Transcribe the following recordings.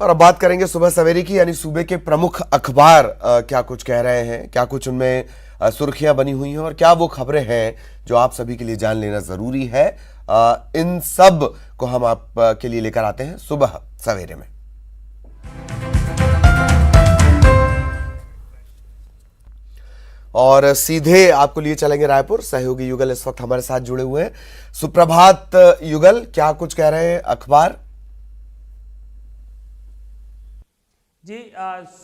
और अब बात करेंगे सुबह सवेरे की, यानी सूबे के प्रमुख अखबार क्या कुछ कह रहे हैं, क्या कुछ उनमें सुर्खियां बनी हुई हैं और क्या वो खबरें हैं जो आप सभी के लिए जान लेना जरूरी है। इन सब को हम आप के लिए लेकर आते हैं सुबह सवेरे में। और सीधे आपको लिए चलेंगे रायपुर। सहयोगी युगल इस वक्त हमारे साथ जुड़े हुए हैं। सुप्रभात युगल, क्या कुछ कह रहे हैं अखबार? जी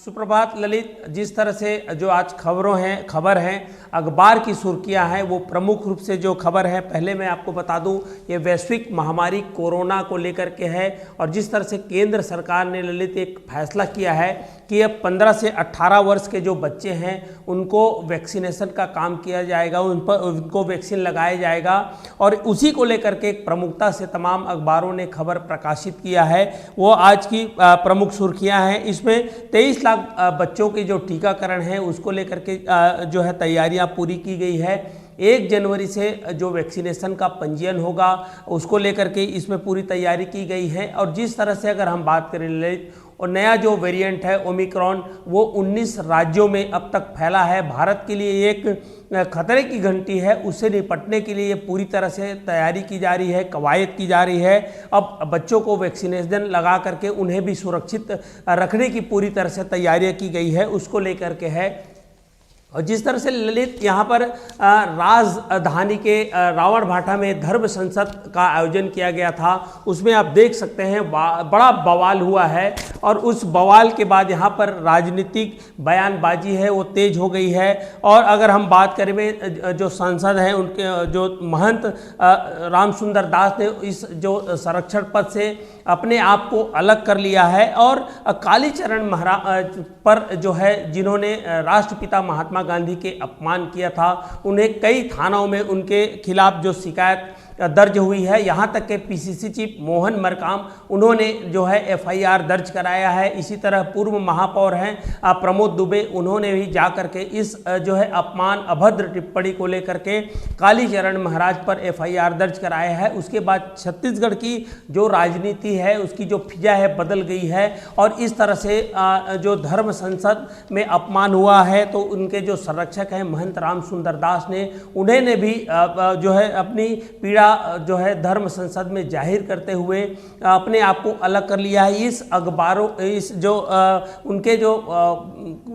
सुप्रभात ललित। जिस तरह से जो आज खबर हैं अखबार की सुर्खियां हैं, वो प्रमुख रूप से जो खबर है, पहले मैं आपको बता दूं, ये वैश्विक महामारी कोरोना को लेकर के है। और जिस तरह से केंद्र सरकार ने ललित एक फैसला किया है कि अब 15 से 18 वर्ष के जो बच्चे हैं उनको वैक्सीनेशन का काम किया जाएगा, उनको वैक्सीन लगाया जाएगा। और उसी को लेकर के एक प्रमुखता से तमाम अखबारों ने खबर प्रकाशित किया है। वो आज की प्रमुख सुर्खियां हैं। इसमें 23 लाख बच्चों के जो टीकाकरण है उसको लेकर के जो है तैयारियां पूरी की गई है। 1 जनवरी से जो वैक्सीनेशन का पंजीयन होगा उसको लेकर के इसमें पूरी तैयारी की गई है। और जिस तरह से अगर हम बात करें और नया जो वेरिएंट है ओमिक्रॉन, वो 19 राज्यों में अब तक फैला है। भारत के लिए एक खतरे की घंटी है। उससे निपटने के लिए पूरी तरह से तैयारी की जा रही है, कवायद की जा रही है। अब बच्चों को वैक्सीनेशन लगा करके उन्हें भी सुरक्षित रखने की पूरी तरह से तैयारियां की गई है, उसको लेकर के है। और जिस तरह से ललित यहाँ पर राजधानी के रावण भाटा में धर्म संसद का आयोजन किया गया था, उसमें आप देख सकते हैं बड़ा बवाल हुआ है। और उस बवाल के बाद यहाँ पर राजनीतिक बयानबाजी है वो तेज हो गई है। और अगर हम बात करें जो सांसद हैं उनके जो महंत रामसुंदर दास ने इस जो संरक्षण पद से अपने आप को अलग कर लिया है। और कालीचरण महाराज पर जो है जिन्होंने राष्ट्रपिता महात्मा गांधी के अपमान किया था, उन्हें कई थानों में उनके खिलाफ जो शिकायत दर्ज हुई है। यहाँ तक के पीसीसी चीफ मोहन मरकाम, उन्होंने जो है एफआईआर दर्ज कराया है। इसी तरह पूर्व महापौर हैं प्रमोद दुबे, उन्होंने भी जाकर के इस जो है अपमान अभद्र टिप्पणी को लेकर के कालीचरण महाराज पर एफआईआर दर्ज कराया है। उसके बाद छत्तीसगढ़ की जो राजनीति है उसकी जो फिजा है बदल गई है। और इस तरह से जो धर्म संसद में अपमान हुआ है तो उनके जो संरक्षक हैं महंत रामसुंदर दास ने, उन्होंने भी जो है अपनी पीड़ा जो है धर्म संसद में जाहिर करते हुए अपने आप को अलग कर लिया है। इस अखबारों इस जो उनके जो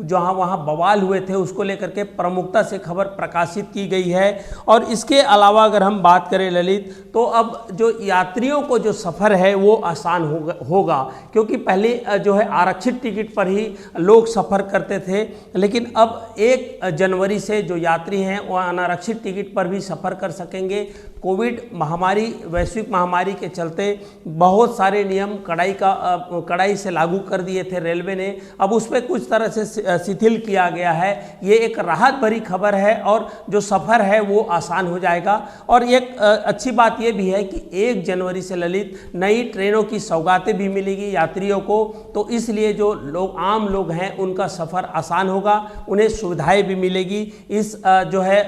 जहाँ वहाँ बवाल हुए थे उसको लेकर के प्रमुखता से खबर प्रकाशित की गई है। और इसके अलावा अगर हम बात करें ललित, तो अब जो यात्रियों को जो सफ़र है वो आसान होगा, क्योंकि पहले जो है आरक्षित टिकट पर ही लोग सफ़र करते थे, लेकिन अब 1 जनवरी से जो यात्री हैं वो अनारक्षित टिकट पर भी सफ़र कर सकेंगे। कोविड महामारी, वैश्विक महामारी के चलते बहुत सारे नियम कड़ाई से लागू कर दिए थे रेलवे ने, अब उस पर कुछ तरह से शिथिल किया गया है। ये एक राहत भरी खबर है और जो सफ़र है वो आसान हो जाएगा। और एक अच्छी बात ये भी है कि 1 जनवरी से ललित नई ट्रेनों की सौगातें भी मिलेगी यात्रियों को, तो इसलिए जो आम लोग हैं उनका सफ़र आसान होगा, उन्हें सुविधाएं भी मिलेगी। इस जो है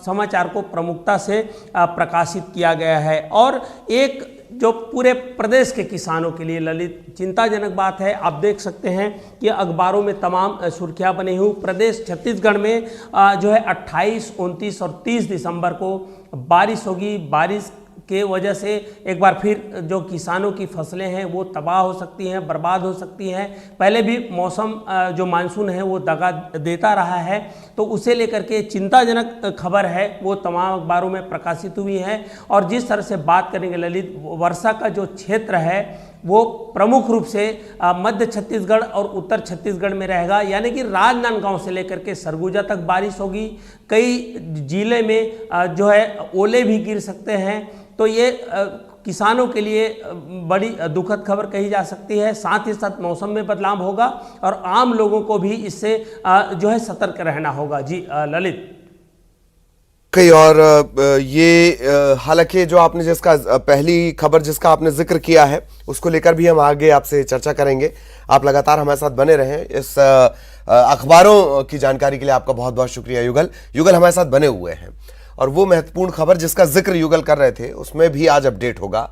समाचार को प्रमुखता से प्रकाशित किया गया है। और एक जो पूरे प्रदेश के किसानों के लिए ललित चिंताजनक बात है, आप देख सकते हैं कि अखबारों में तमाम सुर्खियां बनी हुई। प्रदेश छत्तीसगढ़ में जो है 28, 29 और 30 दिसंबर को बारिश होगी। बारिश के वजह से एक बार फिर जो किसानों की फसलें हैं वो तबाह हो सकती हैं, बर्बाद हो सकती हैं। पहले भी मौसम जो मानसून है वो दगा देता रहा है, तो उसे लेकर के चिंताजनक खबर है वो तमाम अखबारों में प्रकाशित हुई है। और जिस तरह से बात करेंगे ललित, वर्षा का जो क्षेत्र है वो प्रमुख रूप से मध्य छत्तीसगढ़ और उत्तर छत्तीसगढ़ में रहेगा, यानी कि राजनांदगांव से लेकर के सरगुजा तक बारिश होगी। कई जिले में जो है ओले भी गिर सकते हैं, तो ये किसानों के लिए बड़ी दुखद खबर कही जा सकती है। साथ ही साथ मौसम में बदलाव होगा और आम लोगों को भी इससे जो है सतर्क रहना होगा। जी ललित। कई और ये हालांकि जो आपने जिसका पहली खबर जिसका आपने जिक्र किया है उसको लेकर भी हम आगे आपसे चर्चा करेंगे। आप लगातार हमारे साथ बने रहें। इस अखबारों की जानकारी के लिए आपका बहुत बहुत शुक्रिया युगल। युगल हमारे साथ बने हुए हैं और वो महत्वपूर्ण खबर जिसका जिक्र युगल कर रहे थे उसमें भी आज अपडेट होगा।